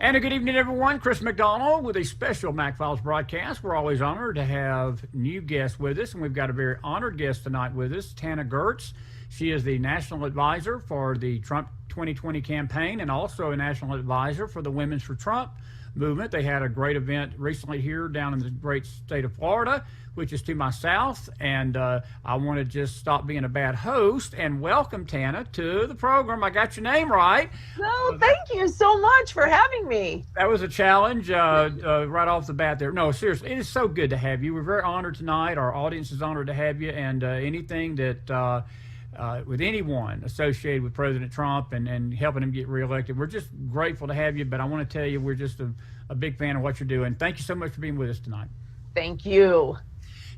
And a good evening, everyone. Chris McDonald with a special McFiles broadcast. We're always honored to have new guests with us, and we've got a very honored guest tonight with us, Tana Gertz. She is the national advisor for the Trump 2020 campaign and also a national advisor for the Women's for Trump movement. They had a great event recently here down in the great state of Florida, which is to my south, and I want to just stop being a bad host and welcome Tana to the program. I got your name right. No, thank you so much for having me. That was a challenge right off the bat there. No, seriously, it is so good to have you. We're very honored tonight. Our audience is honored to have you, and anything that with anyone associated with President Trump and helping him get reelected, we're just grateful to have you. But I want to tell you, we're just a big fan of what you're doing. Thank you so much for being with us tonight. Thank you.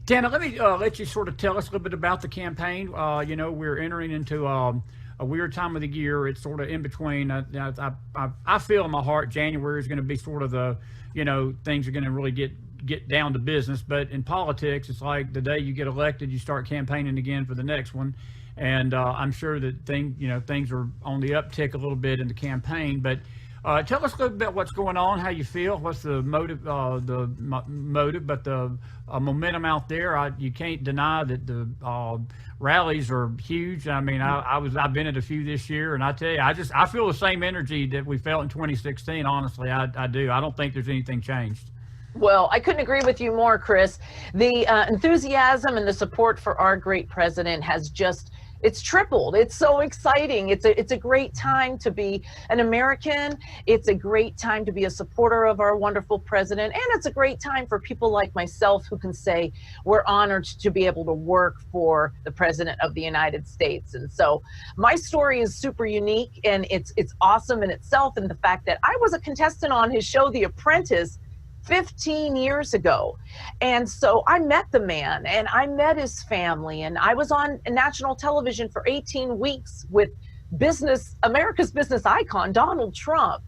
Tana, let me let you sort of tell us a little bit about the campaign. You know, we're entering into a weird time of the year. It's sort of in between. I feel in my heart January is going to be sort of the, things are going to really get down to business. But in politics, it's like the day you get elected, you start campaigning again for the next one. And I'm sure that things are on the uptick a little bit in the campaign. But tell us a little bit about what's going on, how you feel, what's the motive, but the momentum out there. You can't deny that the rallies are huge. I mean, I've been at a few this year, and I tell you, I feel the same energy that we felt in 2016. Honestly, I do. I don't think there's anything changed. Well, I couldn't agree with you more, Chris. The enthusiasm and the support for our great president has it's tripled. It's so exciting. It's a great time to be an American. It's a great time to be a supporter of our wonderful president. And it's a great time for people like myself who can say we're honored to be able to work for the president of the United States. And so my story is super unique, and it's awesome in itself, and the fact that I was a contestant on his show, The Apprentice, 15 years ago. And so I met the man and I met his family, and I was on national television for 18 weeks with America's business icon, Donald Trump.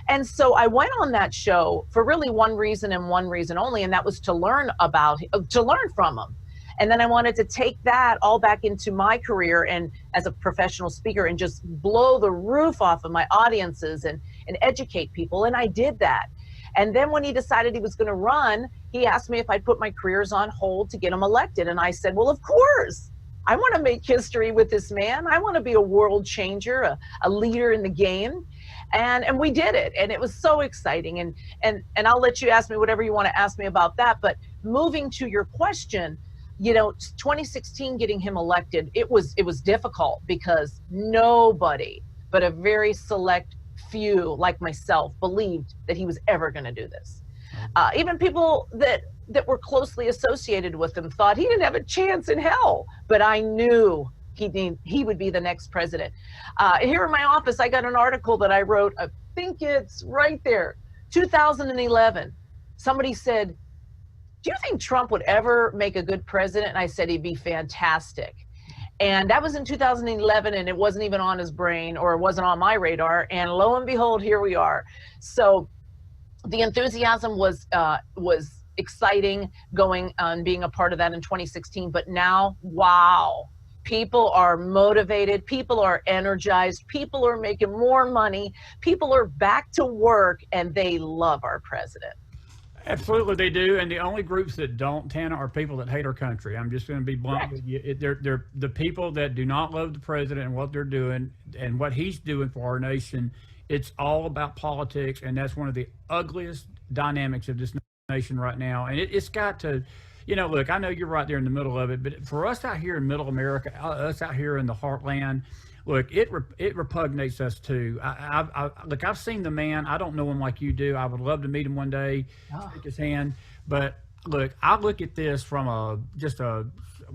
And so I went on that show for really one reason and one reason only, and that was to learn from him. And then I wanted to take that all back into my career and as a professional speaker and just blow the roof off of my audiences and educate people. And I did that. And then when he decided he was going to run, he asked me if I'd put my careers on hold to get him elected. And I said, well, of course. I want to make history with this man. I want to be a world changer, a leader in the game. And we did it. And it was so exciting. And I'll let you ask me whatever you want to ask me about that. But moving to your question, 2016, getting him elected, it was difficult because nobody but a very select few like myself believed that he was ever going to do this. Even people that were closely associated with him thought he didn't have a chance in hell, but I knew he would be the next president. Here in my office, I got an article that I wrote, I think it's right there, 2011. Somebody said, do you think Trump would ever make a good president? And I said, he'd be fantastic. And that was in 2011, and it wasn't even on his brain, or it wasn't on my radar. And lo and behold, here we are. So the enthusiasm was exciting going and being a part of that in 2016. But now, wow, people are motivated. People are energized. People are making more money. People are back to work, and they love our president. Absolutely, they do, and the only groups that don't, Tana, are people that hate our country. I'm just going to be blunt with you. They're the people that do not love the president and what they're doing and what he's doing for our nation. It's all about politics, and that's one of the ugliest dynamics of this nation right now. And it's got to, look, I know you're right there in the middle of it, but for us out here in Middle America, us out here in the heartland, look, it repugnates us too. Look, I've seen the man. I don't know him like you do. I would love to meet him one day, shake his hand. But look, I look at this from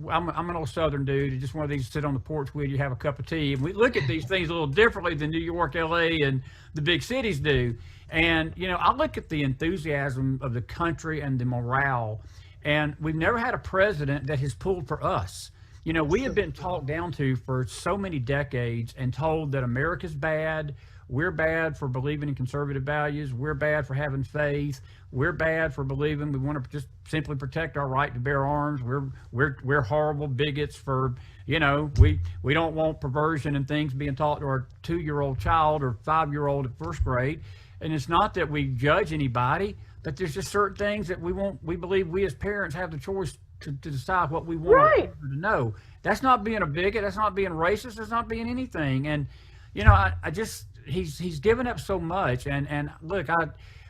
I'm an old Southern dude, just one of these sit on the porch with you, have a cup of tea. And we look at these things a little differently than New York, LA, and the big cities do. And, I look at the enthusiasm of the country and the morale. And we've never had a president that has pulled for us. We have been talked down to for so many decades and told that America's bad. We're bad for believing in conservative values. We're bad for having faith. We're bad for believing we want to just simply protect our right to bear arms. We're horrible bigots for, we don't want perversion and things being taught to our 2-year-old child or 5-year-old at first grade. And it's not that we judge anybody, but there's just certain things that we believe we as parents have the choice to decide what we want our children to know. That's not being a bigot. That's not being racist. That's not being anything. And, you know, I just, he's given up so much. And look,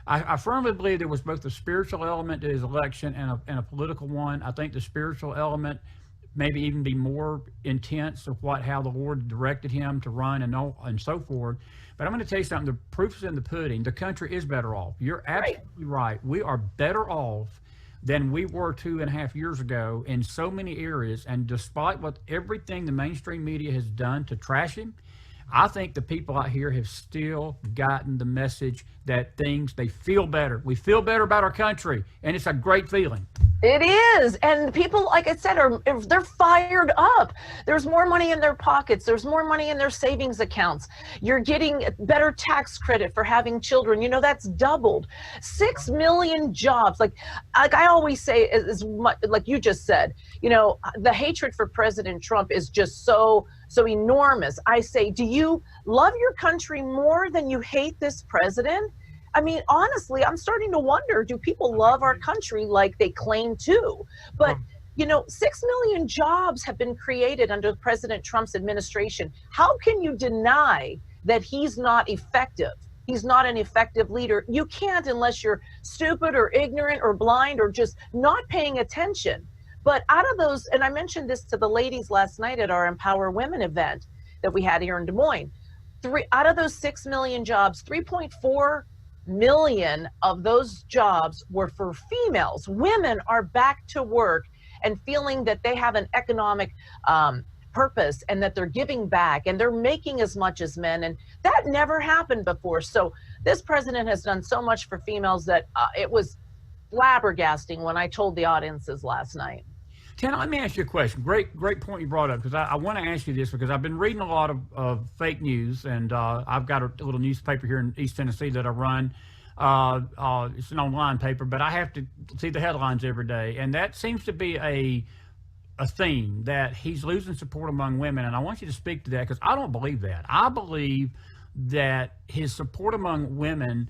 I firmly believe there was both a spiritual element to his election and a political one. I think the spiritual element maybe even be more intense of how the Lord directed him to run and so forth. But I'm going to tell you something. The proof is in the pudding. The country is better off. You're absolutely right. We are better off than we were 2.5 years ago in so many areas. And despite everything the mainstream media has done to trash him, I think the people out here have still gotten the message that they feel better. We feel better about our country, and it's a great feeling. It is. And people, like I said, they're fired up. There's more money in their pockets. There's more money in their savings accounts. You're getting better tax credit for having children. You know, that's doubled. 6 million jobs. Like I always say, is much, like you just said, you know, the hatred for President Trump is just so enormous. I say, do you love your country more than you hate this president? I mean, honestly, I'm starting to wonder, do people love our country like they claim to? But, you know, 6 million jobs have been created under President Trump's administration. How can you deny that he's not effective? He's not an effective leader. You can't unless you're stupid or ignorant or blind or just not paying attention. But out of those, and I mentioned this to the ladies last night at our Empower Women event that we had here in Des Moines, out of those 6 million jobs, 3.4 million of those jobs were for females. Women are back to work and feeling that they have an economic purpose and that they're giving back and they're making as much as men. And that never happened before. So this president has done so much for females that it was flabbergasting when I told the audiences last night. Tana, let me ask you a question. Great point you brought up, because I want to ask you this because I've been reading a lot of fake news, and I've got a little newspaper here in East Tennessee that I run. It's an online paper, but I have to see the headlines every day, and that seems to be a theme that he's losing support among women, and I want you to speak to that because I don't believe that. I believe that his support among women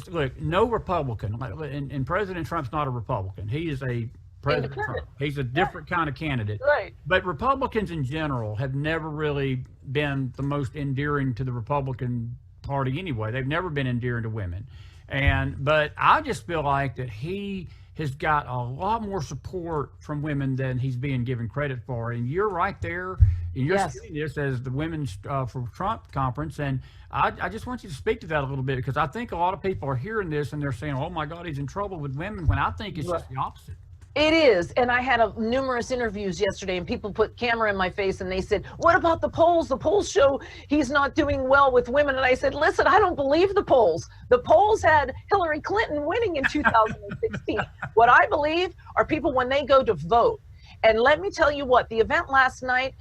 look, no Republican, and President Trump's not a Republican. He is a President Trump. He's a different kind of candidate. Right. But Republicans in general have never really been the most endearing to the Republican Party anyway. They've never been endearing to women. But I just feel like that he has got a lot more support from women than he's being given credit for. And you're right there. And you're seeing this as the Women's for Trump conference. And I just want you to speak to that a little bit, because I think a lot of people are hearing this and they're saying, oh my God, he's in trouble with women, when I think it's just the opposite. It is. And I had numerous interviews yesterday, and people put camera in my face and they said, what about the polls? The polls show he's not doing well with women. And I said, listen, I don't believe the polls. The polls had Hillary Clinton winning in 2016. What I believe are people when they go to vote. And let me tell you what, the event last night,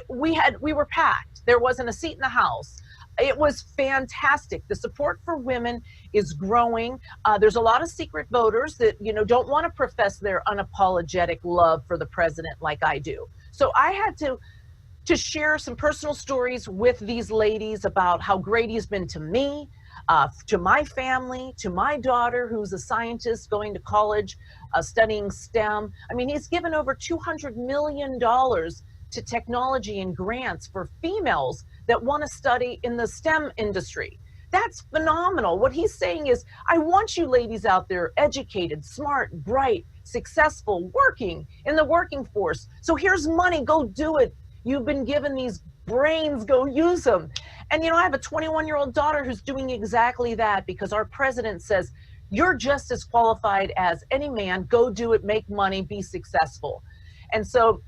we were packed. There wasn't a seat in the house. It was fantastic. The support for women is growing. There's a lot of secret voters that, you know, don't want to profess their unapologetic love for the president like I do. So I had to share some personal stories with these ladies about how great he's been to me, to my family, to my daughter, who's a scientist going to college, studying STEM. I mean, he's given over $200 million to technology and grants for females that want to study in the STEM industry. That's phenomenal. What he's saying is, I want you ladies out there educated, smart, bright, successful, working in the working force. So here's money, go do it. You've been given these brains, go use them. And you know, I have a 21-year-old daughter who's doing exactly that, because our president says, you're just as qualified as any man, go do it, make money, be successful. And so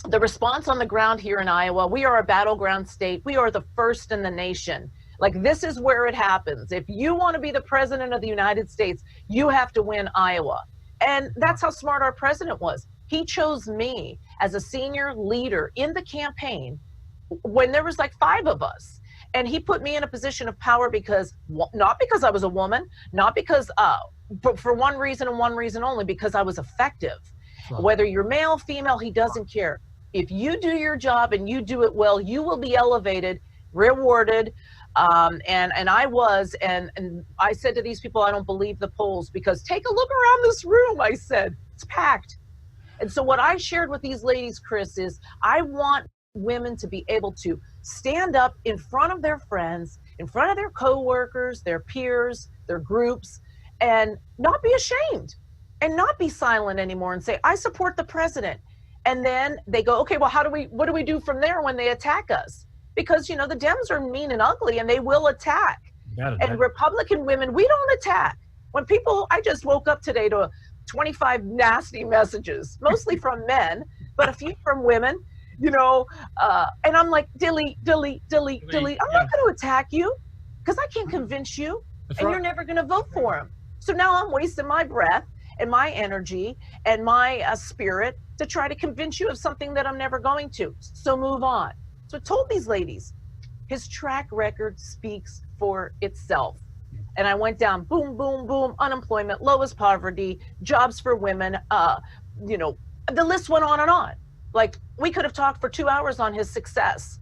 the response on the ground here in Iowa, we are a battleground state. We are the first in the nation. Like, this is where it happens. If you want to be the president of the United States, you have to win Iowa. And that's how smart our president was. He chose me as a senior leader in the campaign when there was like 5 of us. And he put me in a position of power because, not because I was a woman, not because, but for one reason and one reason only, because I was effective. Right. Whether you're male, female, he doesn't care. If you do your job and you do it well, you will be elevated, rewarded, And I was, and I said to these people, I don't believe the polls, because take a look around this room. I said, it's packed. And so what I shared with these ladies, Chris, is I want women to be able to stand up in front of their friends, in front of their coworkers, their peers, their groups, and not be ashamed and not be silent anymore and say, I support the president. And then they go, okay, well, what do we do from there when they attack us? Because, you know, the Dems are mean and ugly and they will attack. And Republican women, we don't attack. When people, I just woke up today to 25 nasty messages, mostly from men, but a few from women, you know, and I'm like, delete. I'm not going to attack you because I can't convince you. That's and right. You're never going to vote for him. So now I'm wasting my breath and my energy and my spirit to try to convince you of something that I'm never going to. So move on. So I told these ladies, his track record speaks for itself. And I went down, boom, boom, boom, unemployment, lowest poverty, jobs for women, you know, the list went on and on. Like, we could have talked for 2 hours on his success.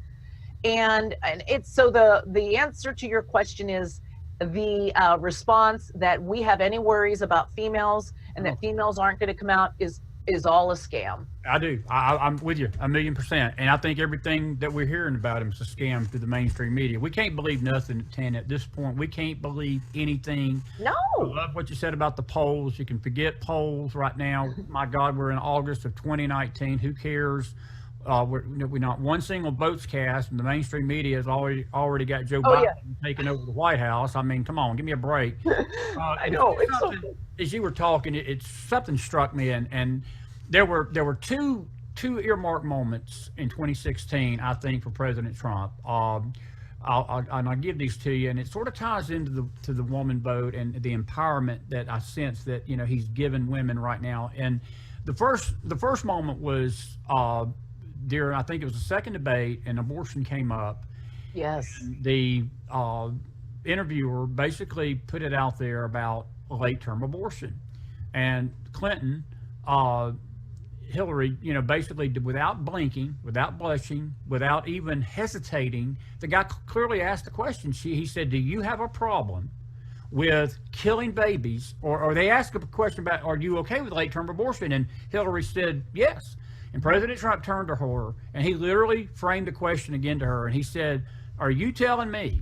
And it's, so the answer to your question is the response that we have any worries about females and that females aren't going to come out is all a scam. I do. I'm with you 1,000,000%. And I think everything that we're hearing about him is a scam through the mainstream media. We can't believe nothing, Tana, at this point. We can't believe anything. No. I love what you said about the polls. You can forget polls right now. My God, we're in August of 2019. Who cares? We're not one single vote's cast, and the mainstream media has already got Joe Biden taking over the White House. I mean, come on, give me a break. I know. As you were talking, it's something struck me, and there were two earmark moments in 2016, I think, for President Trump. I'll give these to you, and it sort of ties into the woman vote and the empowerment that I sense that, you know, he's given women right now. And the first moment was during, I think it was the second debate, and abortion came up. Yes. And the interviewer basically put it out there about late-term abortion, and Clinton, Hillary, you know, basically without blinking, without blushing, without even hesitating, the guy clearly asked the question. He said, do you have a problem with killing babies? Or they asked a question about, are you okay with late-term abortion? And Hillary said, yes. And President Trump turned to her, and he literally framed the question again to her, and he said, are you telling me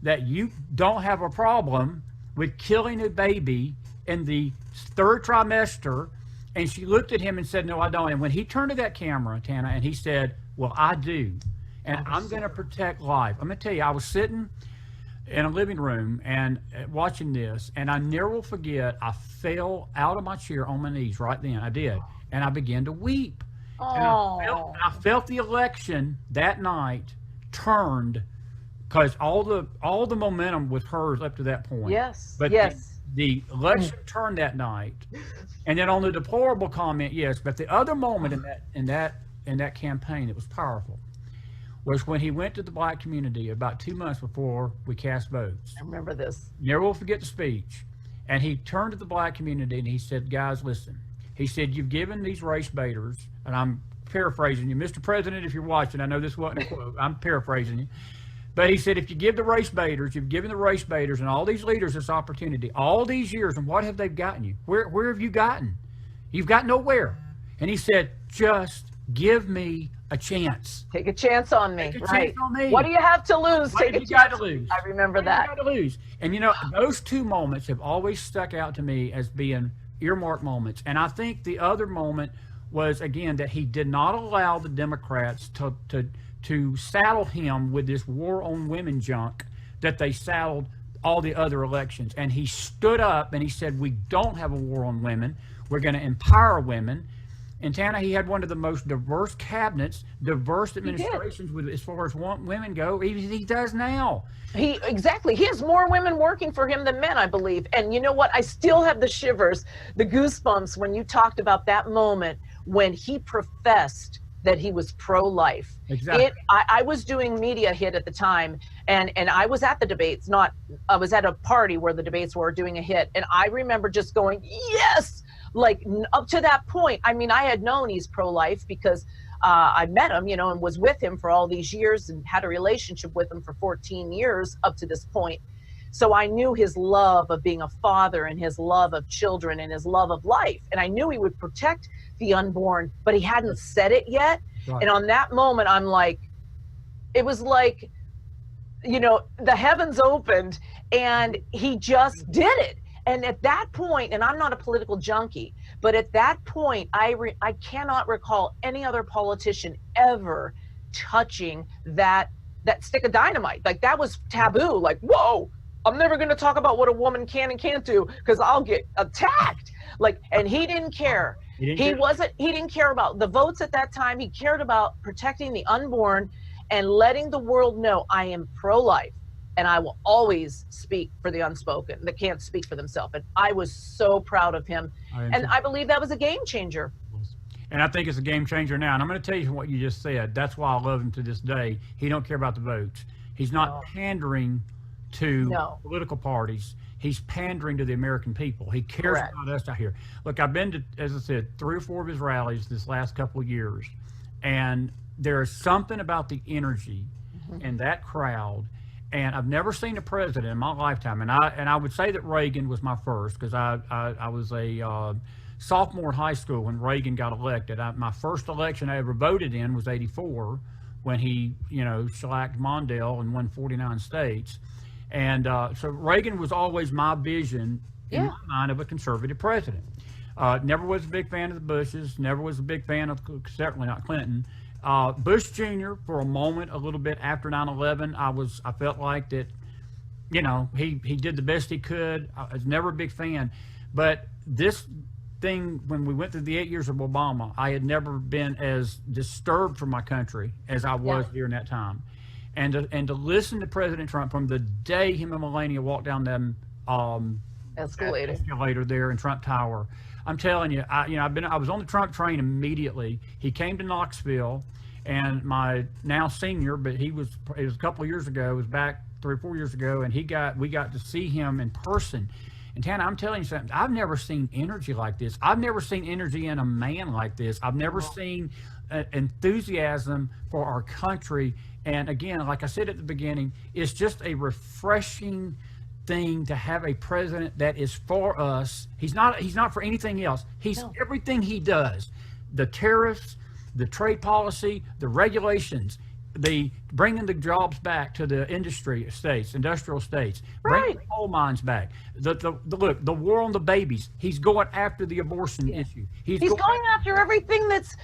that you don't have a problem with killing a baby in the third trimester? And she looked at him and said, no, I don't. And when he turned to that camera, Tana, and he said, well, I do. And I'm going to protect life. I'm going to tell you, I was sitting in a living room and watching this, and I never will forget, I fell out of my chair on my knees right then. I did. And I began to weep. And I felt the election that night turned, because all the momentum was hers up to that point. Yes. But the election turned that night. And then on the deplorable comment, yes, but the other moment in that campaign that was powerful was when he went to the black community about 2 months before we cast votes. I remember this. Never will forget the speech. And he turned to the black community and he said, guys, listen. He said, you've given these race baiters, and I'm paraphrasing you, Mr. President, if you're watching, I know this wasn't a quote, I'm paraphrasing you. But he said, if you give the race baiters, you've given the race baiters and all these leaders this opportunity, all these years, and what have they gotten you? Where have you gotten? You've got nowhere. And he said, just give me a chance. Take a chance on me. Take a chance on me. What do you have to lose? What have you got to lose? I remember that. What have you got to lose? And you know, those two moments have always stuck out to me as being earmark moments. And I think the other moment was, again, that he did not allow the Democrats to saddle him with this war on women junk that they saddled all the other elections. And he stood up and he said, we don't have a war on women. We're going to empower women. And Tana, he had one of the most diverse cabinets, diverse administrations with as far as women go. He does now. Exactly. He has more women working for him than men, I believe. And you know what? I still have the shivers, the goosebumps when you talked about that moment when he professed that he was pro-life. Exactly. I was doing Media Hit at the time, and I was at the debates. I was at a party where the debates were doing a hit, and I remember just going, yes. Like, up to that point, I mean, I had known he's pro-life because I met him, and was with him for all these years and had a relationship with him for 14 years up to this point. So I knew his love of being a father and his love of children and his love of life. And I knew he would protect the unborn, but he hadn't said it yet. Right. And on that moment, I'm like, it was like, the heavens opened and he just did it. And at that point, and I'm not a political junkie, but at that point, I cannot recall any other politician ever touching that stick of dynamite. Like, that was taboo. Like, whoa, I'm never going to talk about what a woman can and can't do because I'll get attacked. Like, and he didn't care. He didn't care about the votes at that time. He cared about protecting the unborn and letting the world know I am pro-life. And I will always speak for the unspoken that can't speak for themselves. And I was so proud of him. And I believe that was a game changer. And I think it's a game changer now. And I'm going to tell you what you just said. That's why I love him to this day. He don't care about the votes. He's not pandering to political parties. He's pandering to the American people. He cares about us out here. Look, I've been to, as I said, 3 or 4 of his rallies this last couple of years. And there is something about the energy in that crowd. And I've never seen a president in my lifetime, and I would say that Reagan was my first, because I was a sophomore in high school when Reagan got elected. My first election I ever voted in was '84, when he shellacked Mondale and won 49 states. And so Reagan was always my vision in my mind of a conservative president. Never was a big fan of the Bushes. Never was a big fan of, certainly not Clinton. Bush Jr. for a moment, a little bit after 9/11, I felt like that, he did the best he could. I was never a big fan, but this thing, when we went through the 8 years of Obama, I had never been as disturbed for my country as I was during that time, and to listen to President Trump from the day him and Melania walked down them escalator there in Trump Tower. I'm telling you, I was on the Trump train immediately. He came to Knoxville, and my now senior, but it was a couple of years ago, it was back 3 or 4 years ago, and we got to see him in person. And Tana, I'm telling you something, I've never seen energy like this. I've never seen energy in a man like this. I've never seen enthusiasm for our country. And again, like I said at the beginning, it's just a refreshing thing to have a president that is for us. He's not for anything else. He's everything he does. The tariffs, the trade policy, the regulations, the bringing the jobs back to the industrial states, bringing the coal mines back. The war on the babies. He's going after the abortion issue. He's going after everything that's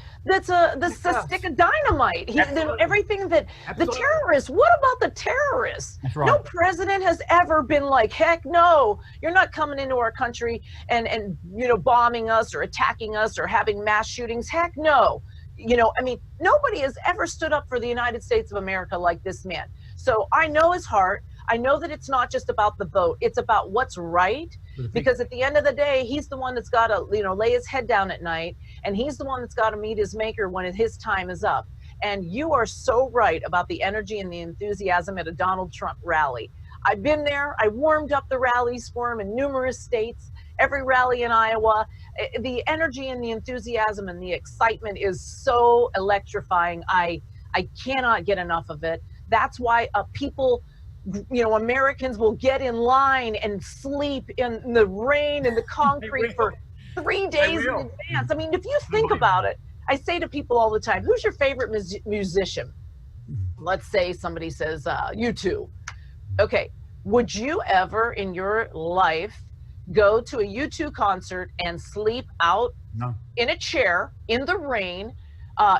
a stick of dynamite. Everything that the terrorists. What about the terrorists? That's right. No president has ever been like, heck no, you're not coming into our country and bombing us or attacking us or having mass shootings. Heck no. Nobody has ever stood up for the United States of America like this man. So I know his heart. I know that it's not just about the vote. It's about what's right, because at the end of the day, he's the one that's got to, lay his head down at night, and he's the one that's got to meet his maker when his time is up. And you are so right about the energy and the enthusiasm at a Donald Trump rally. I've been there. I warmed up the rallies for him in numerous states. Every rally in Iowa, the energy and the enthusiasm and the excitement is so electrifying. I cannot get enough of it. That's why people, Americans will get in line and sleep in the rain and the concrete for 3 days in advance. I mean, if you think about it, I say to people all the time, who's your favorite musician? Let's say somebody says, U2. Okay, would you ever in your life go to a U2 concert and sleep out in a chair in the rain,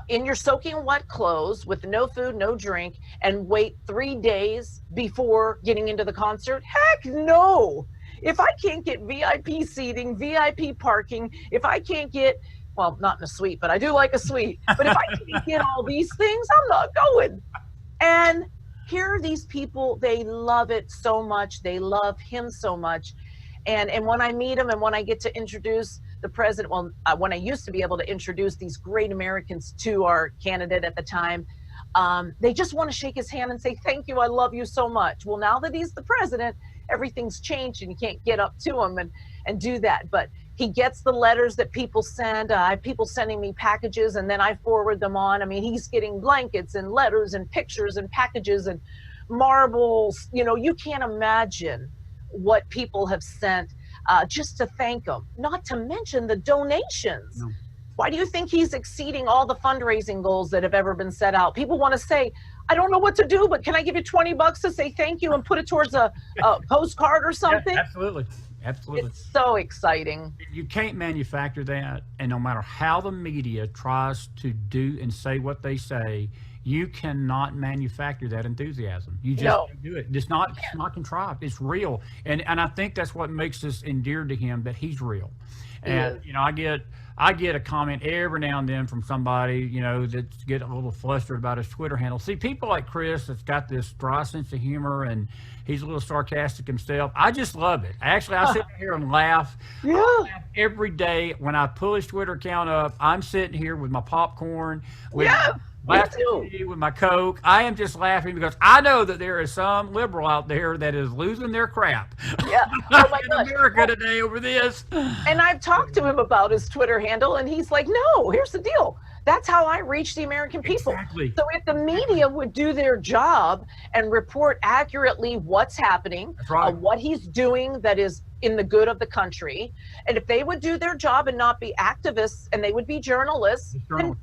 in your soaking wet clothes with no food, no drink, and wait 3 days before getting into the concert? Heck no. If I can't get VIP seating, VIP parking, if I can't get, well, not in a suite, but I do like a suite, but if I can't get all these things, I'm not going. And here are these people, they love it so much. They love him so much. And when I meet him and when I get to introduce the president, when I used to be able to introduce these great Americans to our candidate at the time, they just want to shake his hand and say, thank you, I love you so much. Well, now that he's the president, everything's changed and you can't get up to him and do that. But He gets the letters that people send. I have people sending me packages, and then I forward them on. I mean, he's getting blankets and letters and pictures and packages and marbles. You know, you can't imagine what people have sent just to thank him, not to mention the donations. No. Why do you think he's exceeding all the fundraising goals that have ever been set out? People want to say, I don't know what to do, but can I give you $20 to say thank you and put it towards a postcard or something? Yeah, absolutely. Absolutely. It's so exciting. You can't manufacture that, and no matter how the media tries to do and say what they say, you cannot manufacture that enthusiasm. You just can't do it. It's not contrived. It's real, and I think that's what makes us endeared to him, that he's real. And you know, I get a comment every now and then from somebody, you know, that's get a little flustered about his Twitter handle. See, people like Chris that's got this dry sense of humor, and he's a little sarcastic himself. I just love it. Actually, I sit here and laugh. Yeah. I laugh every day when I pull his Twitter account up. I'm sitting here with my popcorn, with with my Coke. I am just laughing because I know that there is some liberal out there that is losing their crap Yeah. Oh my in gosh. America today over this. And I've talked to him about his Twitter handle, and he's like, no, here's the deal. That's how I reach the American people. Exactly. So if the media would do their job and report accurately what's happening, That's right. what he's doing that is in the good of the country, and if they would do their job and not be activists and they would be journalists, then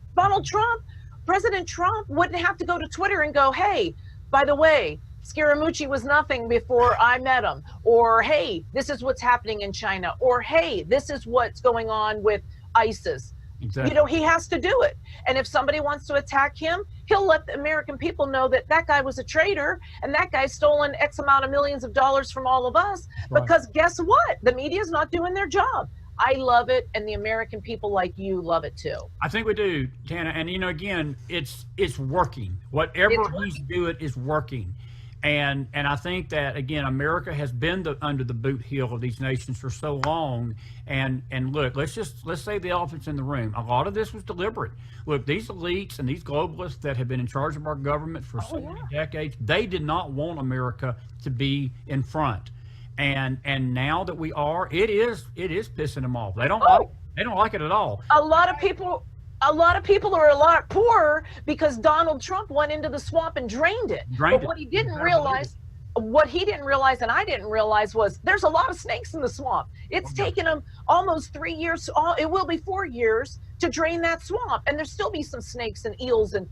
President Trump wouldn't have to go to Twitter and go, hey, by the way, Scaramucci was nothing before I met him, or hey, this is what's happening in China, or hey, this is what's going on with ISIS. Exactly. You know, he has to do it. And if somebody wants to attack him, he'll let the American people know that that guy was a traitor and that guy's stolen X amount of millions of dollars from all of us. Right. Because guess what? The media's not doing their job. I love it, and the American people like you love it too. I think we do, Tana. And you know, again, it's working. Whatever he's doing is working. And I think that, again, America has been under the boot heel of these nations for so long. And look, let's say the elephant's in the room. A lot of this was deliberate. Look, these elites and these globalists that have been in charge of our government for so many decades, they did not want America to be in front. And now that we are, it is pissing them off. They don't like it at all. A lot of people are a lot poorer because Donald Trump went into the swamp and drained it. But what he didn't realize, and I didn't realize, was there's a lot of snakes in the swamp. It's taken him almost 3 years. It will be 4 years to drain that swamp, and there'll still be some snakes and eels and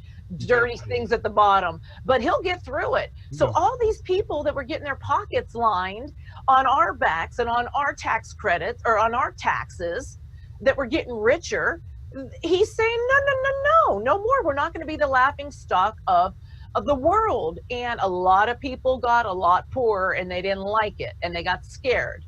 dirty things at the bottom. But he'll get through it. So all these people that were getting their pockets lined on our backs and on our tax credits or on our taxes, that were getting richer. He's saying, no more. We're not going to be the laughing stock of the world. And a lot of people got a lot poorer, and they didn't like it, and they got scared.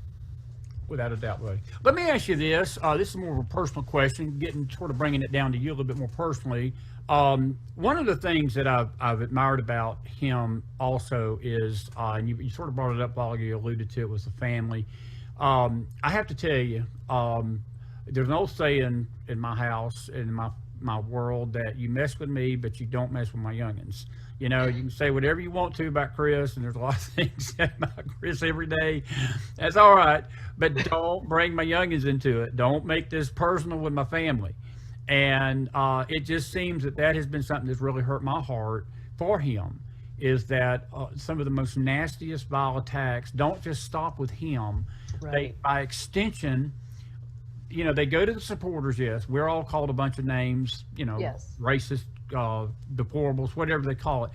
Without a doubt, buddy. Let me ask you this. This is more of a personal question, sort of bringing it down to you a little bit more personally. One of the things that I've admired about him also is, and you sort of brought it up while you alluded to it, was the family. I have to tell you, there's an old saying in my house, in my world, that you mess with me, but you don't mess with my youngins. You know, you can say whatever you want to about Chris, and there's a lot of things said about Chris every day. That's all right, but don't bring my youngins into it. Don't make this personal with my family. And it just seems that has been something that's really hurt my heart for him, is that some of the most nastiest vile attacks don't just stop with him. Right. They, by extension, you know, they go to the supporters. Yes, we're all called a bunch of names, you know, racist, deplorables, whatever they call it.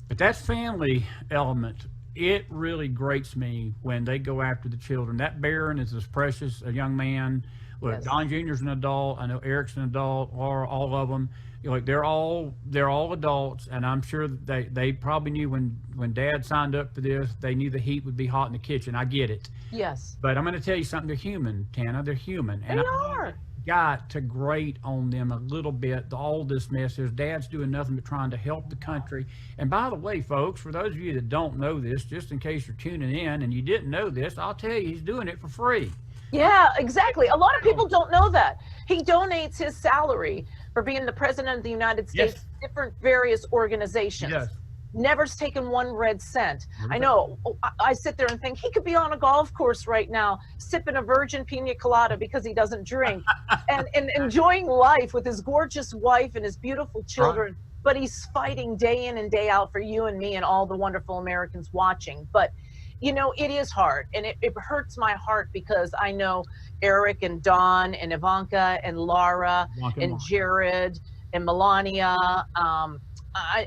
But that family element, it really grates me when they go after the children. That Barron is as precious a young man. Look, Don Jr.'s an adult. I know Eric's an adult. Laura, all of them. You know, like they're all adults, and I'm sure that they probably knew when Dad signed up for this, they knew the heat would be hot in the kitchen. I get it. Yes. But I'm going to tell you something. They're human, Tana. They're human. And they are. Got to grate on them a little bit. All this mess. There's Dad's doing nothing but trying to help the country. And by the way, folks, for those of you that don't know this, just in case you're tuning in and you didn't know this, I'll tell you, he's doing it for free. Yeah, exactly. A lot of people don't know that. He donates his salary for being the president of the United States to different various organizations. Never's taken 1 red cent. Never I know, I sit there and think he could be on a golf course right now, sipping a virgin pina colada because he doesn't drink, and enjoying life with his gorgeous wife and his beautiful children. Right. But he's fighting day in and day out for you and me and all the wonderful Americans watching. But, you know, it is hard, and it hurts my heart because I know Eric and Don and Ivanka and Laura and Jared and Melania,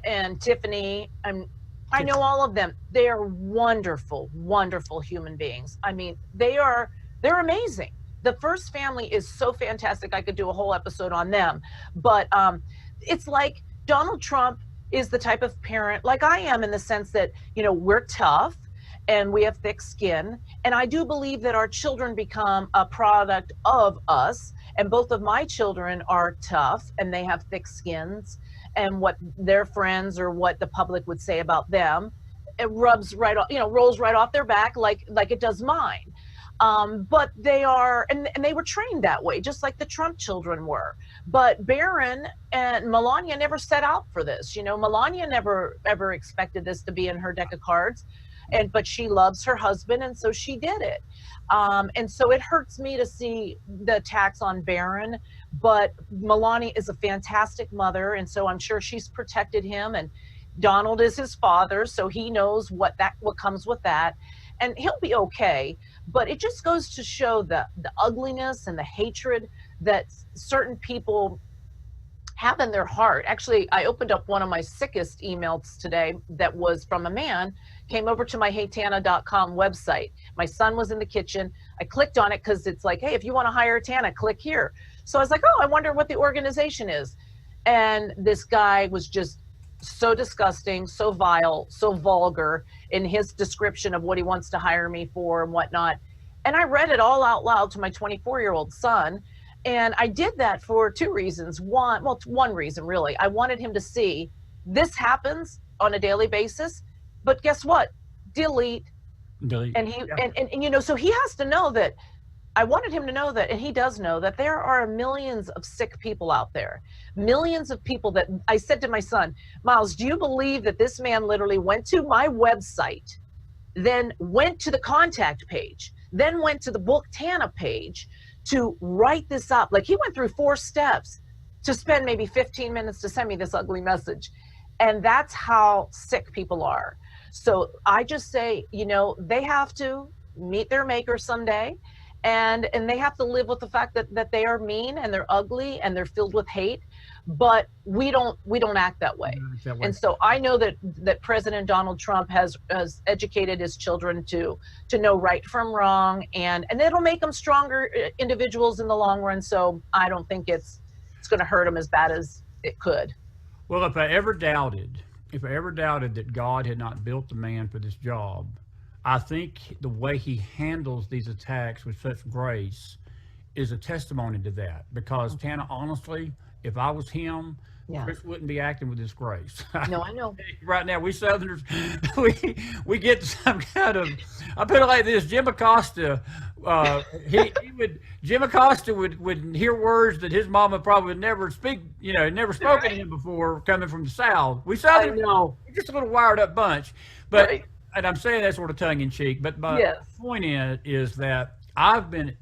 and Tiffany, and I know all of them. They are wonderful, wonderful human beings. I mean, they're amazing. The first family is so fantastic. I could do a whole episode on them, but it's like Donald Trump is the type of parent like I am, in the sense that, you know, we're tough and we have thick skin. And I do believe that our children become a product of us. And both of my children are tough and they have thick skins, and what their friends or what the public would say about them, it rubs right off, you know, rolls right off their back like it does mine. But they are, and they were trained that way, just like the Trump children were. But Barron and Melania never set out for this. You know, Melania never ever expected this to be in her deck of cards, but she loves her husband, and so she did it. And so it hurts me to see the attacks on Barron, but Melania is a fantastic mother, and so I'm sure she's protected him, and Donald is his father, so he knows what comes with that, and he'll be okay. But it just goes to show the ugliness and the hatred that certain people have in their heart. Actually, I opened up one of my sickest emails today that was from a man, came over to my heytana.com website. My son was in the kitchen. I clicked on it because it's like, hey, if you want to hire Tana, click here. So I was like, oh, I wonder what the organization is. And this guy was just so disgusting, so vile, so vulgar in his description of what he wants to hire me for and whatnot. And I read it all out loud to my 24-year-old son. And I did that for 2 reasons. One reason really. I wanted him to see this happens on a daily basis, but guess what? Delete. And he, yeah. and you know, so he has to know that. I wanted him to know that, and he does know that there are millions of sick people out there, millions of people that I said to my son, Miles, do you believe that this man literally went to my website, then went to the contact page, then went to the book Tana page to write this up? Like, he went through 4 steps to spend maybe 15 minutes to send me this ugly message. And that's how sick people are. So I just say, you know, they have to meet their maker someday, and they have to live with the fact that they are mean and they're ugly and they're filled with hate, but we don't act that way. And so I know that President Donald Trump has educated his children to know right from wrong, and it'll make them stronger individuals in the long run. So I don't think it's going to hurt them as bad as it could. Well, if I ever doubted that God had not built the man for this job, I think the way he handles these attacks with such grace is a testimony to that. Because Tana, honestly, if I was him, Chris wouldn't be acting with this grace. No, I know. Right now, we Southerners, we get some kind of, I put it like this: Jim Acosta, Jim Acosta would hear words that his mama probably would never speak, you know, never spoken to him before, coming from the South. We Southerners, we're just a little wired up bunch, but. Right. And I'm saying that sort of tongue in cheek, but my point is that I've been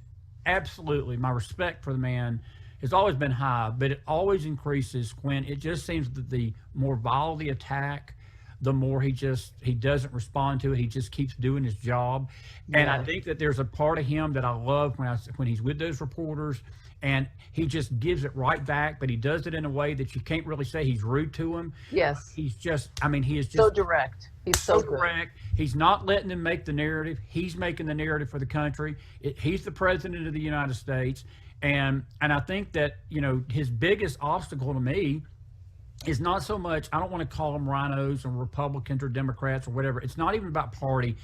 absolutely, my respect for the man has always been high, but it always increases when it just seems that the more vile the attack, the more he doesn't respond to it. He just keeps doing his job. And I think that there's a part of him that I love when he's with those reporters, and he just gives it right back, but he does it in a way that you can't really say he's rude to him. Yes. He's just, I mean, he is just so direct. He's so direct. He's not letting them make the narrative. He's making the narrative for the country. He's the president of the United States. And I think that, you know, his biggest obstacle to me is not so much, I don't want to call them rhinos or Republicans or Democrats or whatever. It's not even about party.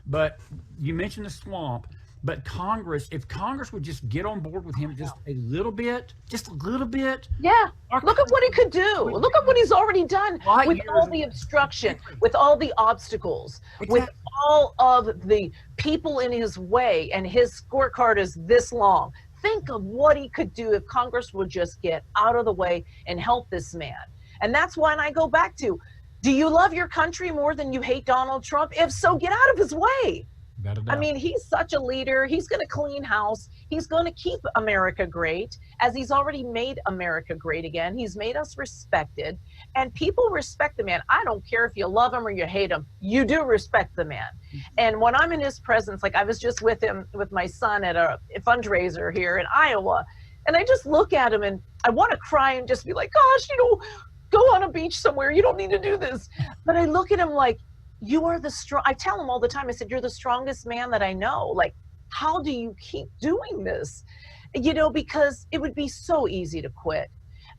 But you mentioned the swamp. But Congress, if Congress would just get on board with him just a little bit. Yeah. Look at what he could do. Look at what he's already done with all the obstruction, with all the obstacles, with all of the people in his way, and his scorecard is this long. Think of what he could do if Congress would just get out of the way and help this man. And that's why I go back to, Do you love your country more than you hate Donald Trump? If so, get out of his way. I mean, he's such a leader. He's going to clean house. He's going to keep America great, as he's already made America great again. He's made us respected, and people respect the man. I don't care if you love him or you hate him. You do respect the man. And when I'm in his presence, like I was just with him, with my son at a fundraiser here in Iowa, and I just look at him and I want to cry and just be like, gosh, go on a beach somewhere. You don't need to do this. But I look at him like, you are the strong. I tell him all the time, I said, you're the strongest man that I know. Like, how do you keep doing this? Because it would be so easy to quit.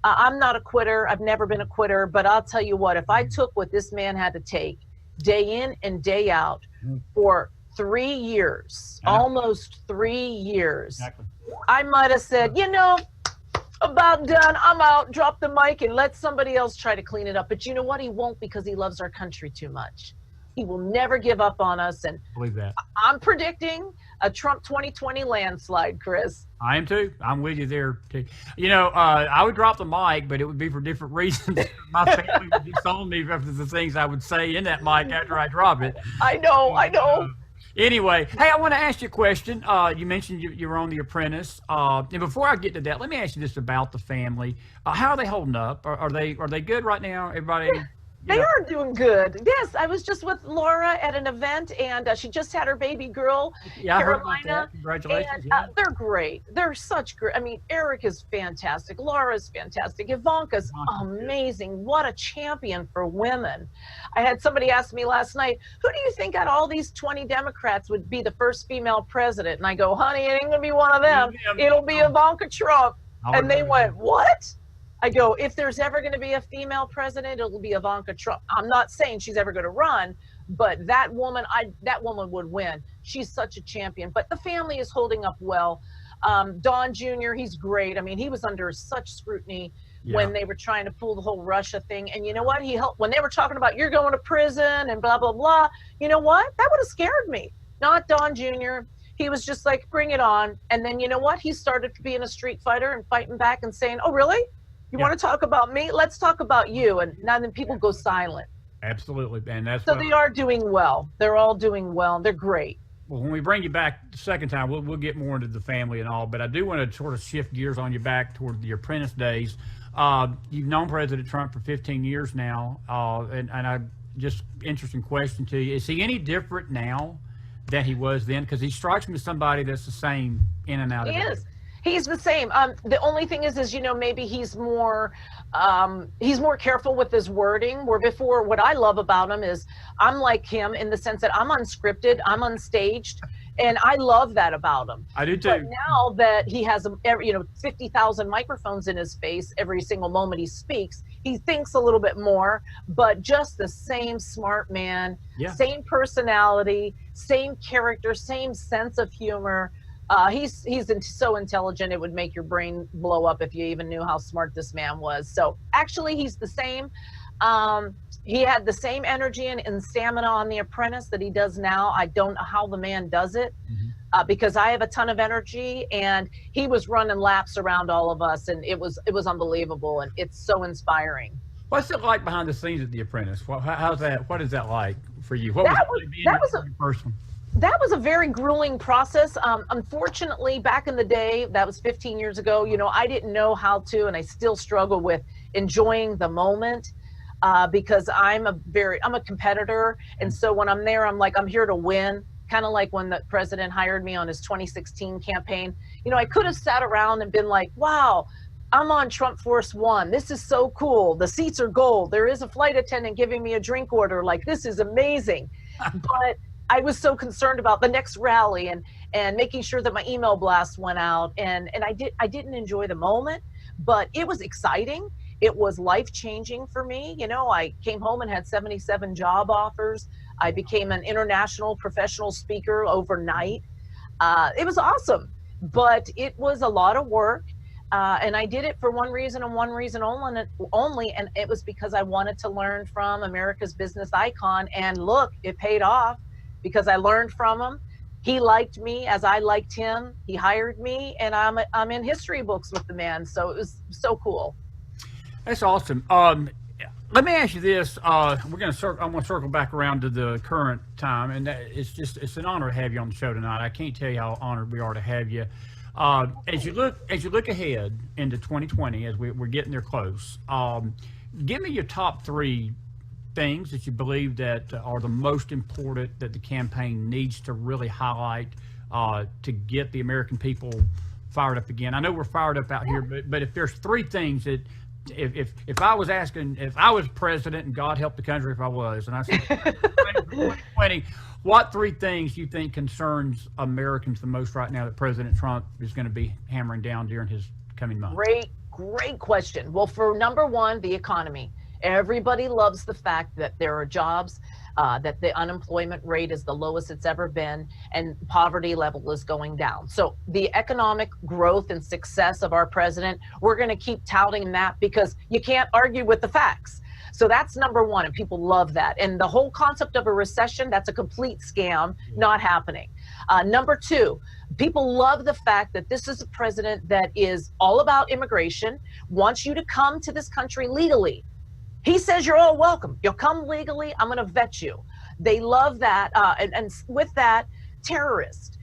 I'm not a quitter. I've never been a quitter, but I'll tell you what, if I took what this man had to take day in and day out for 3 years, almost 3 years, exactly. I might have said, about done. I'm out, drop the mic and let somebody else try to clean it up. But you know what? He won't, because he loves our country too much. He will never give up on us. And believe that. I'm predicting a Trump 2020 landslide, Chris. I am too. I'm with you there too. I would drop the mic, but it would be for different reasons. My family would disown me after the things I would say in that mic after I drop it. I know. Anyway, hey, I want to ask you a question. You mentioned you were on The Apprentice. And before I get to that, let me ask you this about the family. How are they holding up? Are they good right now? Everybody? They are doing good. Yes, I was just with Laura at an event, and she just had her baby girl, Carolina. Congratulations. And, they're great. They're such great. I mean, Eric is fantastic. Laura's fantastic. Ivanka's amazing. What a champion for women. I had somebody ask me last night, who do you think out of all these 20 Democrats would be the first female president? And I go, honey, it ain't going to be one of them. It'll be Ivanka Trump. And they went, what? I go, if there's ever going to be a female president, it'll be Ivanka Trump. I'm not saying she's ever going to run, but that woman would win. She's such a champion. But the family is holding up well. Don Jr., he's great. I mean, he was under such scrutiny when they were trying to pull the whole Russia thing. And you know what? He helped when they were talking about you're going to prison and blah, blah, blah. You know what? That would have scared me. Not Don Jr. He was just like, bring it on. And then you know what? He started being a street fighter and fighting back and saying, oh, really? You want to talk about me? Let's talk about you. And now then people go silent. Absolutely. And that's so they are doing well. They're all doing well. They're great. Well, when we bring you back the second time, we'll get more into the family and all. But I do want to sort of shift gears on you back toward the Apprentice days. You've known President Trump for 15 years now. And I just interesting question to you. Is he any different now than he was then? Because he strikes me as somebody that's the same in and out of it. He is. He's the same. The only thing is maybe he's more careful with his wording. Where before, what I love about him is I'm like him in the sense that I'm unscripted, I'm unstaged, and I love that about him. I do too. But now that he has 50,000 microphones in his face every single moment he speaks, he thinks a little bit more, but just the same smart man, same personality, same character, same sense of humor. He's so intelligent, it would make your brain blow up if you even knew how smart this man was. So actually, he's the same. He had the same energy and stamina on The Apprentice that he does now. I don't know how the man does it, because I have a ton of energy, and he was running laps around all of us, and it was unbelievable, and it's so inspiring. What's it like behind the scenes at The Apprentice? How's that? What is that like for you? That was a very grueling process. Unfortunately, back in the day, that was 15 years ago, I didn't know how to, and I still struggle with enjoying the moment, because I'm a competitor. And so when I'm there, I'm like, I'm here to win. Kind of like when the president hired me on his 2016 campaign. I could have sat around and been like, wow, I'm on Trump Force One. This is so cool. The seats are gold. There is a flight attendant giving me a drink order. Like, this is amazing. But I was so concerned about the next rally and making sure that my email blast went out. And I didn't enjoy the moment, but it was exciting. It was life-changing for me. I came home and had 77 job offers. I became an international professional speaker overnight. It was awesome, but it was a lot of work. And I did it for one reason and one reason only, and it was because I wanted to learn from America's business icon. And look, it paid off. Because I learned from him. He liked me as I liked him. He hired me, and I'm in history books with the man. So it was so cool. That's awesome. Let me ask you this. We're going to circle. I'm going to circle back around to the current time, and it's an honor to have you on the show tonight. I can't tell you how honored we are to have you. As you look ahead into 2020, as we're getting there close, give me your top three things that you believe that are the most important that the campaign needs to really highlight to get the American people fired up again. I know we're fired up out here, but if there's three things that if I was asking, if I was president, and God help the country if I was, and I said 2020, what three things you think concerns Americans the most right now that President Trump is going to be hammering down during his coming months? Great question. Well, for number one, the economy. Everybody loves the fact that there are jobs, that the unemployment rate is the lowest it's ever been, and poverty level is going down. So the economic growth and success of our president, we're going to keep touting that because you can't argue with the facts. So that's number one, and people love that. And the whole concept of a recession, that's a complete scam, not happening. Number two, people love the fact that this is a president that is all about immigration, wants you to come to this country legally. He says you're all welcome. You'll come legally. I'm going to vet you. They love that. And with that, terrorist,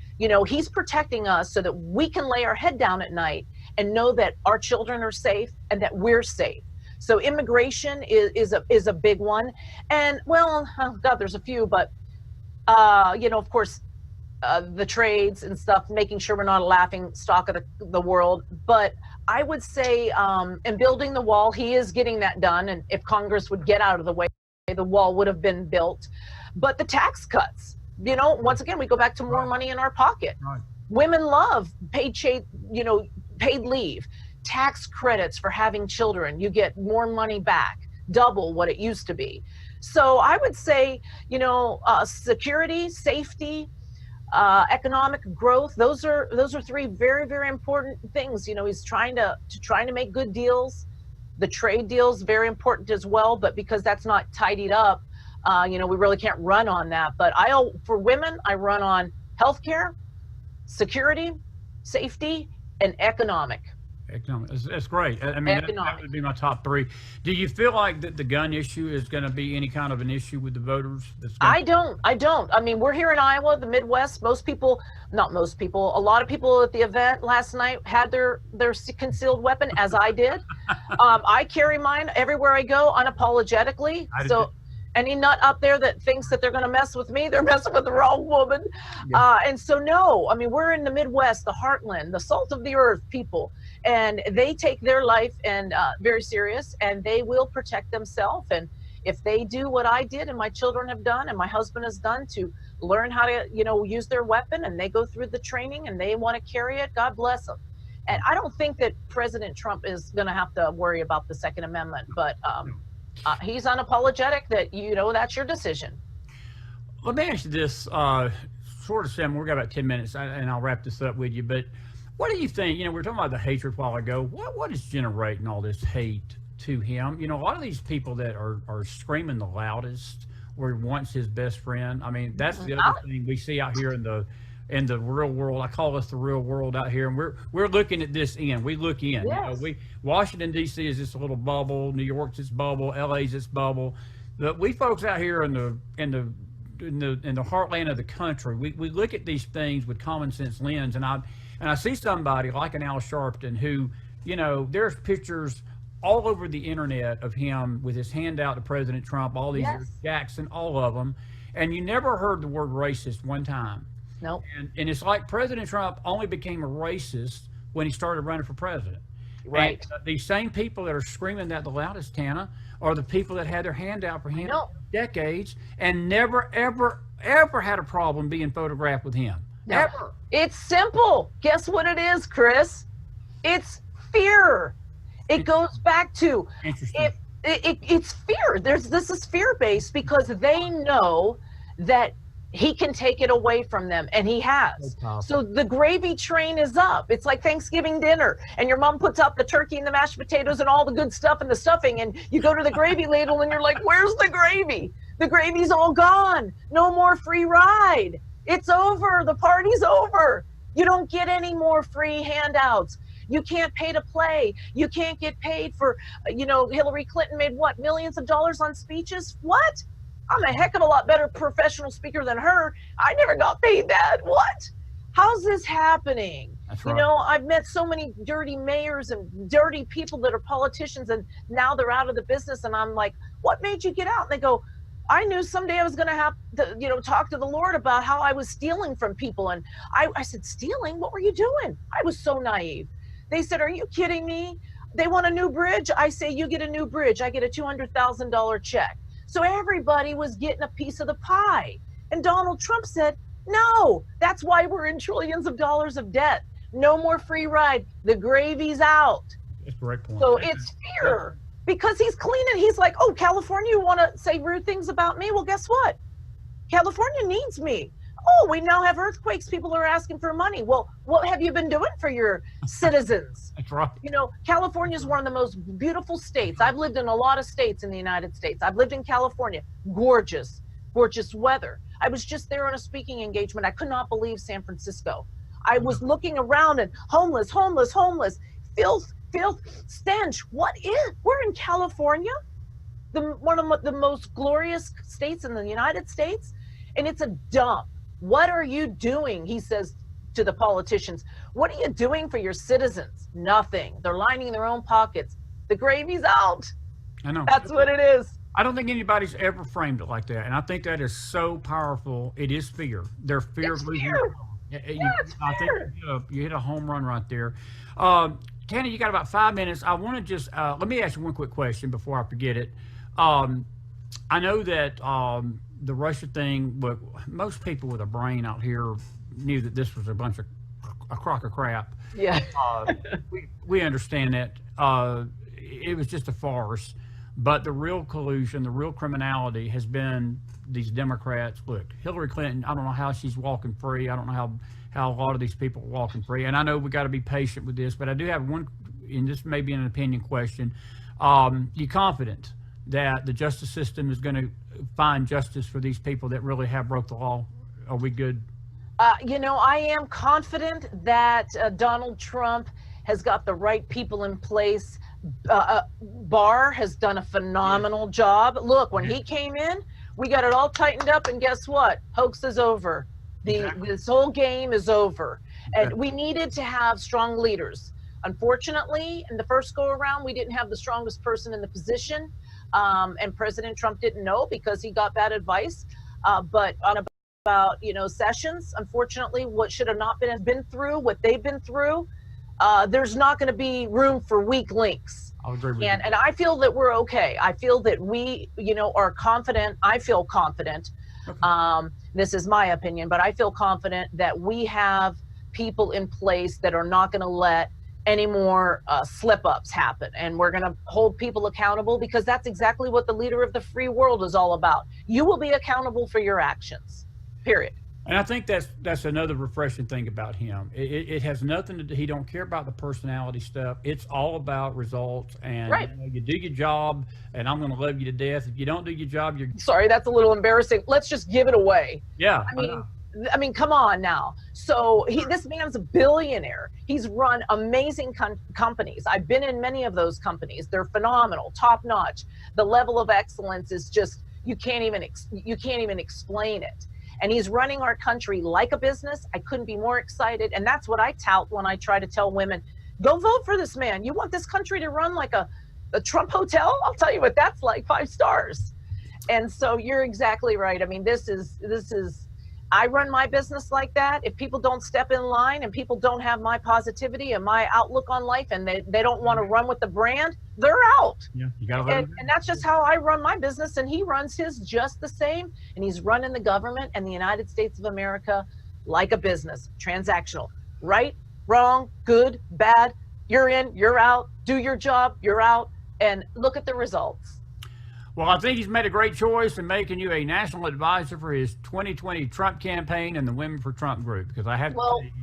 he's protecting us so that we can lay our head down at night and know that our children are safe and that we're safe. So immigration is a big one. And well, oh God, there's a few, but of course, the trades and stuff, making sure we're not a laughing stock of the world. But I would say, in building the wall, he is getting that done. And if Congress would get out of the way, the wall would have been built. But the tax cuts, once again, we go back to more money in our pocket. Right. Women love paid leave, tax credits for having children. You get more money back, double what it used to be. So I would say, security, safety, economic growth, those are three very, very important things. He's trying to make good deals. The trade deals very important as well, but because that's not tidied up, we really can't run on that. But for women, I run on healthcare, security, safety, and economic. Economic. That's great. I mean, that would be my top three. Do you feel like that the gun issue is going to be any kind of an issue with the voters? I don't. I mean, we're here in Iowa, the Midwest. A lot of people at the event last night had their concealed weapon, as I did. I carry mine everywhere I go unapologetically. So any nut up there that thinks that they're going to mess with me, they're messing with the wrong woman. Yeah. And so, no, I mean, we're in the Midwest, the heartland, the salt of the earth people. And they take their life and very serious, and they will protect themselves. And if they do what I did and my children have done and my husband has done to learn how to, use their weapon, and they go through the training and they want to carry it, God bless them. And I don't think that President Trump is going to have to worry about the Second Amendment, but he's unapologetic that, that's your decision. Let me ask you this, sort of, Sam, we've got about 10 minutes, and I'll wrap this up with you, but what do you think? We were talking about the hatred a while ago. What is generating all this hate to him? A lot of these people that are screaming the loudest were once his best friend. I mean, that's the other thing we see out here in the real world. I call us the real world out here, and we're looking at this in. We look in. Yes. Washington D.C. is just a little bubble. New York's this bubble. L.A.'s this bubble. But we folks out here in the heartland of the country, we look at these things with common sense lens, and I see somebody like an Al Sharpton who, there's pictures all over the internet of him with his hand out to President Trump, all these years, Jackson, all of them, and you never heard the word racist one time. Nope. And it's like President Trump only became a racist when he started running for president. Right. And these same people that are screaming that the loudest, Tana, are the people that had their hand out for him for decades and never, ever, ever had a problem being photographed with him. No. Ever. It's simple. Guess what it is, Chris? It's fear. It goes back to it's fear. This is fear-based because they know that he can take it away from them, and he has. So the gravy train is up. It's like Thanksgiving dinner, and your mom puts out the turkey and the mashed potatoes and all the good stuff and the stuffing, and you go to the gravy ladle and you're like, where's the gravy? The gravy's all gone. No more free ride. It's over. The party's over. You don't get any more free handouts. You can't pay to play. You can't get paid for, Hillary Clinton made what, millions of dollars on speeches? What? I'm a heck of a lot better professional speaker than her. I never got paid that. What? How's this happening? That's right. I've met so many dirty mayors and dirty people that are politicians, and now they're out of the business. And I'm like, what made you get out? And they go, I knew someday I was going to have to, talk to the Lord about how I was stealing from people. And I said, stealing? What were you doing? I was so naive. They said, are you kidding me? They want a new bridge. I say, you get a new bridge. I get a $200,000 check. So everybody was getting a piece of the pie. And Donald Trump said, no, that's why we're in trillions of dollars of debt. No more free ride. The gravy's out. That's a great point. So it's fear because he's cleaning. He's like, oh, California, you want to say rude things about me? Well, guess what? California needs me. Oh, we now have earthquakes. People are asking for money. Well, what have you been doing for your citizens? That's right. California is one of the most beautiful states. I've lived in a lot of states in the United States. I've lived in California. Gorgeous, gorgeous weather. I was just there on a speaking engagement. I could not believe San Francisco. I was looking around and homeless, filth, stench. We're in California, one of the most glorious states in the United States, and it's a dump. What are you doing? He says to the politicians. What are you doing for your citizens? Nothing. They're lining their own pockets. The gravy's out. I know. That's what it is. I don't think anybody's ever framed it like that, and I think that is so powerful. It is fear. Their fear of losing. I think you hit a home run right there. Tana, you got about 5 minutes. I want to just let me ask you one quick question before I forget it. I know that the Russia thing, but most people with a brain out here knew that this was a crock of crap. Yeah. We understand that. It was just a farce. But the real collusion, the real criminality has been these Democrats. Look, Hillary Clinton, I don't know how she's walking free. I don't know how a lot of these people are walking free. And I know we got to be patient with this, but I do have one, and this may be an opinion question. You confident that the justice system is going to find justice for these people that really have broke the law? Are we good? I am confident that Donald Trump has got the right people in place. Barr has done a phenomenal job. Look, when he came in, we got it all tightened up, and guess what? Hoax is over. This whole game is over. And we needed to have strong leaders. Unfortunately, in the first go around, we didn't have the strongest person in the position. And President Trump didn't know because he got bad advice. But on about Sessions, unfortunately, what should have not been through, what they've been through, there's not going to be room for weak links. I'll agree with you. And I feel that we're okay. I feel that we, are confident. I feel confident. Okay. This is my opinion, but I feel confident that we have people in place that are not going to let any more slip-ups happen. And we're going to hold people accountable because that's exactly what the leader of the free world is all about. You will be accountable for your actions, period. And I think that's another refreshing thing about him. It has nothing to do, he don't care about the personality stuff. It's all about results. And right. You do your job, and I'm going to love you to death. If you don't do your job, you're... Sorry, that's a little embarrassing. Let's just give it away. Yeah. I mean, come on now. So this man's a billionaire. He's run amazing companies. I've been in many of those companies. They're phenomenal, top notch. The level of excellence is just, you can't even explain it. And he's running our country like a business. I couldn't be more excited. And that's what I tout when I try to tell women, go vote for this man. You want this country to run like a Trump hotel? I'll tell you what that's like, 5 stars. And so you're exactly right. I mean, this is, I run my business like that. If people don't step in line and people don't have my positivity and my outlook on life, and they don't want to run with the brand, they're out. Yeah, you gotta and that's just how I run my business, and he runs his just the same. And he's running the government and the United States of America like a business, transactional. Right, wrong, good, bad, you're in, you're out, do your job, you're out, and look at the results. Well, I think he's made a great choice in making you a national advisor for his 2020 Trump campaign and the Women for Trump group. Because I have,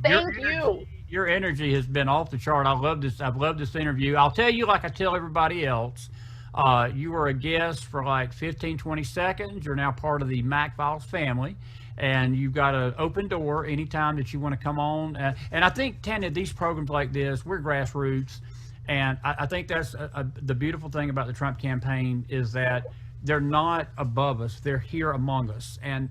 thank you. Your energy has been off the chart. I love this. I've loved this interview. I'll tell you, like I tell everybody else, you were a guest for like 15, 20 seconds. You're now part of the McFiles family. And you've got an open door anytime that you want to come on. And I think, Tana, these programs like this, we're grassroots. And I think that's the beautiful thing about the Trump campaign is that they're not above us. They're here among us. And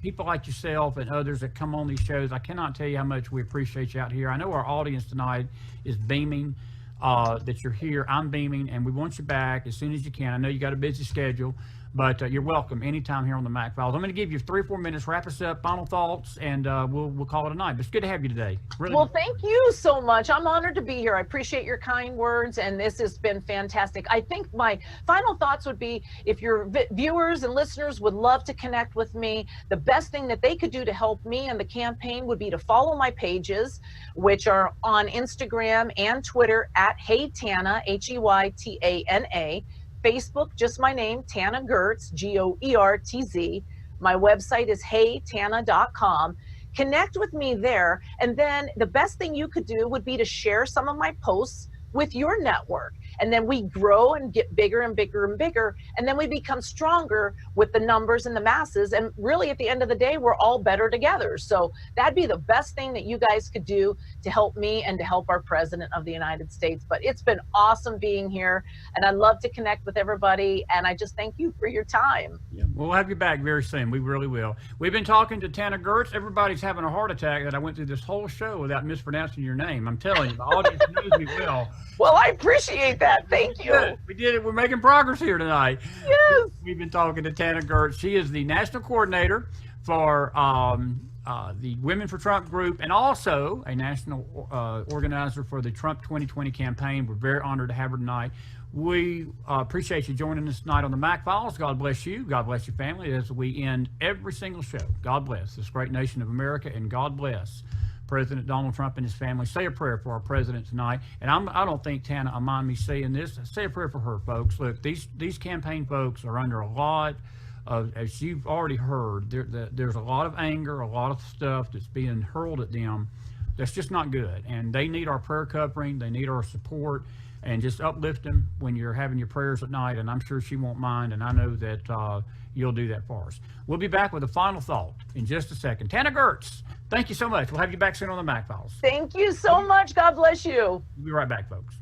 people like yourself and others that come on these shows, I cannot tell you how much we appreciate you out here. I know our audience tonight is beaming that you're here. I'm beaming, and we want you back as soon as you can. I know you got a busy schedule, but you're welcome anytime here on the McFiles. I'm going to give you 3 or 4 minutes, wrap us up, final thoughts, and we'll call it a night. But it's good to have you today. Really. Well, thank you so much. I'm honored to be here. I appreciate your kind words, and this has been fantastic. I think my final thoughts would be, if your viewers and listeners would love to connect with me, the best thing that they could do to help me and the campaign would be to follow my pages, which are on Instagram and Twitter at Hey Tana, HEYTANA. Facebook, just my name, Tana Gertz, Goertz. My website is heytana.com. Connect with me there. And then the best thing you could do would be to share some of my posts with your network. And then we grow and get bigger and bigger and bigger. And then we become stronger with the numbers and the masses. And really, at the end of the day, we're all better together. So that'd be the best thing that you guys could do to help me and to help our President of the United States. But it's been awesome being here. And I'd love to connect with everybody. And I just thank you for your time. Yeah, we'll have you back very soon. We really will. We've been talking to Tana Gertz. Everybody's having a heart attack that I went through this whole show without mispronouncing your name. I'm telling you, the audience knows me well. Well, I appreciate that. Thank you. We did it. We're making progress here tonight. Yes. We've been talking to Tana Gertz. She is the national coordinator for the Women for Trump group, and also a national organizer for the Trump 2020 campaign. We're very honored to have her tonight. We appreciate you joining us tonight on the McFiles. God bless you. God bless your family as we end every single show. God bless this great nation of America, and God bless President Donald Trump and his family. Say a prayer for our president tonight. And I don't think Tana will mind me saying this. Say a prayer for her, folks. Look, these campaign folks are under a lot of, as you've already heard, there's a lot of anger, a lot of stuff that's being hurled at them that's just not good. And they need our prayer covering. They need our support. And just uplift them when you're having your prayers at night. And I'm sure she won't mind. And I know that you'll do that for us. We'll be back with a final thought in just a second. Tana Gertz, thank you so much. We'll have you back soon on the McFiles. Thank you so much. God bless you. We'll be right back, folks.